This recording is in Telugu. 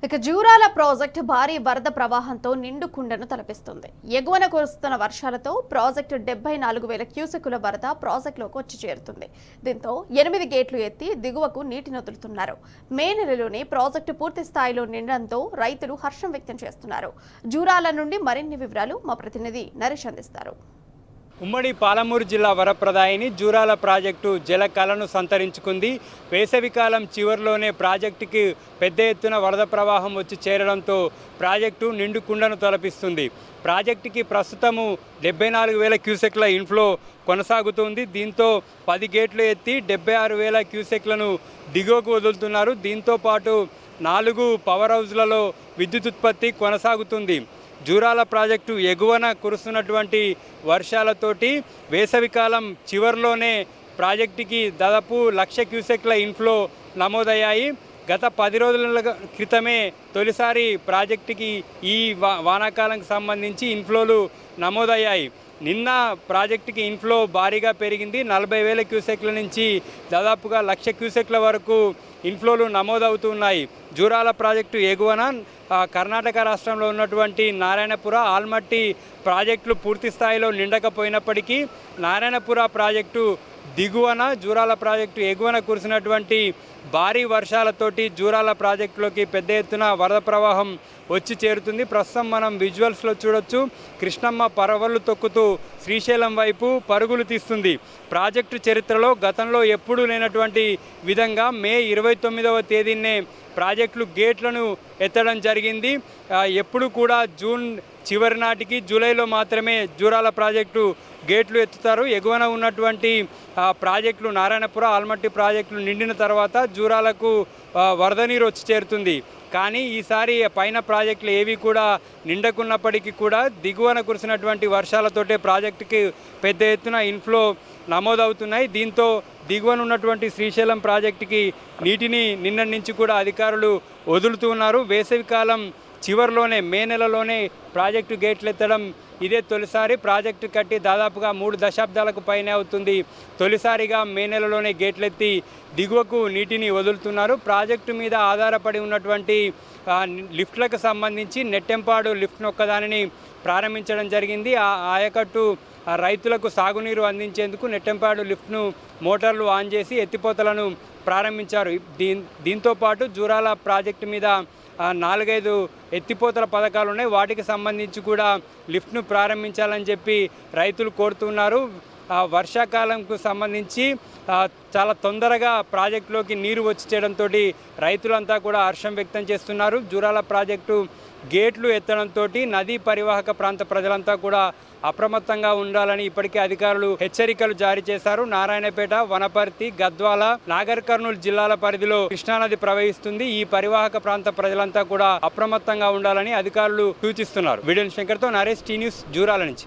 ఇక జూరాల ప్రాజెక్టు భారీ వరద ప్రవాహంతో నిండు కుండను తలపిస్తుంది. ఎగువన కురుస్తున్న వర్షాలతో ప్రాజెక్టు 74,000 క్యూసెక్కుల వరద ప్రాజెక్టులోకి వచ్చి చేరుతుంది. దీంతో 8 గేట్లు ఎత్తి దిగువకు నీటిని వదులుతున్నారు. మే నెలలోనే ప్రాజెక్టు పూర్తి స్థాయిలో నిండడంతో రైతులు హర్షం వ్యక్తం చేస్తున్నారు. జూరాల నుండి మరిన్ని వివరాలు మా ప్రతినిధి నరేష్ అందిస్తారు. ఉమ్మడి పాలమూరు జిల్లా వరప్రదాయిని జూరాల ప్రాజెక్టు జలకళను సంతరించుకుంది. వేసవికాలం చివరిలోనే ప్రాజెక్టుకి పెద్ద ఎత్తున వరద ప్రవాహం వచ్చి చేరడంతో ప్రాజెక్టు నిండు కుండను తలపిస్తుంది. ప్రాజెక్టుకి ప్రస్తుతము 74,000 క్యూసెక్ల ఇన్ఫ్లో కొనసాగుతుంది. దీంతో 10 గేట్లు ఎత్తి 76,000 క్యూసెక్లను దిగువకు వదులుతున్నారు. దీంతో పాటు 4 పవర్ హౌజ్లలో విద్యుత్ ఉత్పత్తి కొనసాగుతుంది. జూరాల ప్రాజెక్టు ఎగువన కురుస్తున్నటువంటి వర్షాలతోటి వేసవికాలం చివరిలోనే ప్రాజెక్టుకి దాదాపు 1,00,000 క్యూసెక్ల ఇన్ఫ్లో నమోదయ్యాయి. గత 10 రోజుల క్రితమే తొలిసారి ప్రాజెక్టుకి ఈ వానాకాలంకి సంబంధించి ఇన్ఫ్లోలు నమోదయ్యాయి. నిన్న ప్రాజెక్టుకి ఇన్ఫ్లో భారీగా పెరిగింది. 40,000 క్యూసెక్ల నుంచి దాదాపుగా 1,00,000 క్యూసెక్ల వరకు ఇన్ఫ్లోలు నమోదవుతున్నాయి. జూరాల ప్రాజెక్టు ఎగువన కర్ణాటక రాష్ట్రంలో ఉన్నటువంటి నారాయణపుర, ఆల్మట్టి ప్రాజెక్టులు పూర్తి స్థాయిలో నిండకపోయినప్పటికీ నారాయణపుర ప్రాజెక్టు దిగువన, జూరాల ప్రాజెక్టు ఎగువన కురిసినటువంటి భారీ వర్షాలతోటి జూరాల ప్రాజెక్టులోకి పెద్ద ఎత్తున వరద ప్రవాహం వచ్చి చేరుతుంది. ప్రస్తుతం మనం విజువల్స్లో చూడొచ్చు. కృష్ణమ్మ పరవళ్ళు తొక్కుతూ శ్రీశైలం వైపు పరుగులు తీస్తుంది. ప్రాజెక్టు చరిత్రలో గతంలో ఎప్పుడూ లేనటువంటి విధంగా మే 29వ తేదీనే ప్రాజెక్టులు గేట్లను ఎత్తడం జరిగింది. ఎప్పుడు కూడా జూన్ చివరి నాటికి జూలైలో మాత్రమే జూరాల ప్రాజెక్టు గేట్లు ఎత్తుతారు. ఎగువన ఉన్నటువంటి ప్రాజెక్టులు నారాయణపుర, ఆల్మట్టి ప్రాజెక్టులు నిండిన తర్వాత జూరాలకు వరద నీరు వచ్చి చేరుతుంది. కానీ ఈసారి పైన ప్రాజెక్టులు ఏవి కూడా నిండకున్నప్పటికీ కూడా దిగువన కురిసినటువంటి వర్షాలతోటే ప్రాజెక్టుకి పెద్ద ఎత్తున ఇన్ఫ్లో నమోదవుతున్నాయి. దీంతో దిగువన ఉన్నటువంటి శ్రీశైలం ప్రాజెక్టుకి నీటిని నిన్న నుంచి కూడా అధికారులు వదులుతున్నారు. వేసవికాలం చివరిలోనే మే నెలలోనే ప్రాజెక్టు గేట్లు ఎత్తడం ఇదే తొలిసారి. ప్రాజెక్టు కట్టి దాదాపుగా 3 దశాబ్దాలకు పైనే అవుతుంది. తొలిసారిగా మే నెలలోనే గేట్లెత్తి దిగువకు నీటిని వదులుతున్నారు. ప్రాజెక్టు మీద ఆధారపడి ఉన్నటువంటి లిఫ్ట్లకు సంబంధించి నెట్టెంపాడు లిఫ్ట్ను ఒక్కదానిని ప్రారంభించడం జరిగింది. ఆ ఆయకట్టు రైతులకు సాగునీరు అందించేందుకు నెట్టెంపాడు లిఫ్ట్ను మోటార్లు ఆన్ చేసి ఎత్తిపోతలను ప్రారంభించారు. దీంతో పాటు జూరాల ప్రాజెక్టు మీద 4-5 ఎత్తిపోతల పథకాలు ఉన్నాయి. వాటికి సంబంధించి కూడా లిఫ్ట్ను ప్రారంభించాలని చెప్పి రైతులు కోరుతున్నారు. వర్షాకాలంకు సంబంధించి చాలా తొందరగా ప్రాజెక్టులోకి నీరు వచ్చి చేయడంతో రైతులంతా కూడా హర్షం వ్యక్తం చేస్తున్నారు. జూరాల ప్రాజెక్టు గేట్లు ఎత్తడంతో నదీ పరివాహక ప్రాంత ప్రజలంతా కూడా అప్రమత్తంగా ఉండాలని ఇప్పటికే అధికారులు హెచ్చరికలు జారీ చేశారు. నారాయణపేట, వనపర్తి, గద్వాల, నాగర్ కర్నూలు జిల్లాల పరిధిలో కృష్ణానది ప్రవహిస్తుంది. ఈ పరివాహక ప్రాంత ప్రజలంతా కూడా అప్రమత్తంగా ఉండాలని అధికారులు సూచిస్తున్నారు. వీడియో శంకర్తో నరేష్, టీ న్యూస్, జూరాల నుంచి.